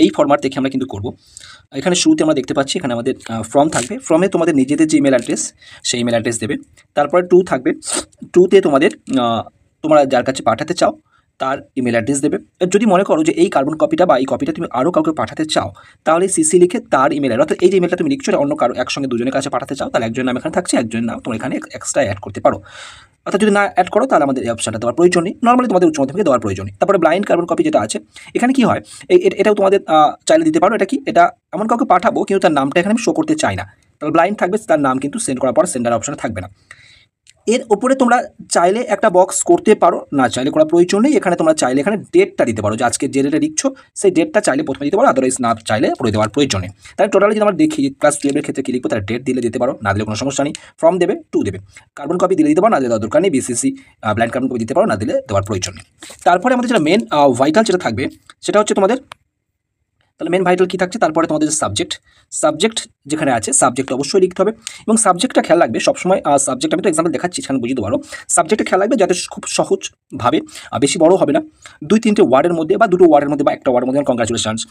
এই ফরম্যাট দেখে আমরা কিন্তু করব। এখানে শুরুতে আমরা দেখতে পাচ্ছি এখানে আমাদের ফর্ম থাকবে, ফর্মে তোমাদের নিজেদের যে ইমেল অ্যাড্রেস সেই ইমেল অ্যাড্রেস দেবে। তারপরে টু থাকবে, টুতে তোমাদের তোমরা যার কাছে পাঠাতে চাও তার ইমেল অ্যাড্রেস দেবে। যদি মনে করো যে এই কার্বন কপিটা বা এই কপিটা তুমি আরও কাউকে পাঠাতে চাও, তাহলে সিসি লিখে তার ইমেল অ্যাড্রেস, অর্থাৎ এই যে ইমেলটা তুমি লিখছো অন্য কারো একসঙ্গে দুজনের কাছে পাঠাতে চাও, তাহলে একজনের নাম এখানে থাকছে, একজনের নাম তোমরা এখানে এক্সট্রা অ্যাড করতে পারো। অর্থাৎ যদি না অ্যাড করো তাহলে আমাদের এই অপশনটা দেওয়ার প্রয়োজন নেই, নর্মালি তোমাদের উচ্চ মাধ্যমিকে দেওয়ার প্রয়োজন নেই। তারপরে ব্লাইন্ড কার্বন কপি যেটা আছে, এখানে কি হয়, এটাও তোমাদের চাইলে দিতে পারো। এটা কি, এটা এমন কাউকে পাঠাবো কিন্তু তার নামটা এখানে আমি শো করতে চাই না, তাহলে ব্লাইন্ড থাকবে, তার নাম কিন্তু সেন্ড করার পর সেন্ডার অপশনে থাকবে না। এর উপরে তোমরা চাইলে একটা বক্স করতে পারো, না চাইলে করার প্রয়োজন নেই। এখানে তোমরা চাইলে এখানে ডেটটা দিতে পারো, যে আজকে যে ডেটে লিখছো সেই ডেটটা চাইলে প্রথমে দিতে পারো, আদারওয়াইজ না চাইলে পড়ে দেওয়ার প্রয়োজন নেই। তাহলে টোটালি যদি আমরা দেখি ক্লাস 12-এর ক্ষেত্রে কী লিখবো, তার ডেট দিলে দিতে পারো, না দিলে কোনো সমস্যা নেই। ফর্ম দেবে, টু দেবে, কার্বন কপি দিলে দিতে পারো, না দিলে দেওয়ার দরকার নেই। বিসিসি ব্লাইন্ড কার্বন কপি দিতে পারো, না দিলে দেওয়ার প্রয়োজন নেই। তারপরে আমাদের যেটা মেন ভাইটাল যেটা থাকবে সেটা হচ্ছে তোমাদের, তাহলে মেন ভাইটাল কী থাকছে, তারপরে তোমাদের সাবজেক্ট যেখানে আছে সাবজেক্ট অবশ্যই লিখতে হবে। এবং সাবজেক্টটা খেয়াল রাখবে সবসময়, সাবজেক্ট আমি তো এক্সাম্পল দেখাচ্ছি এখানে বুঝতে পারো, সাবজেক্টে খেয়াল রাখবে যাতে খুব সহজভাবে, বেশি বড় হবে না, 2-3টে ওয়ার্ডের মধ্যে বা 2টো ওয়ার্ডের মধ্যে বা একটা ওয়ার্ডের মধ্যে, কংগ্রাচুলেশনস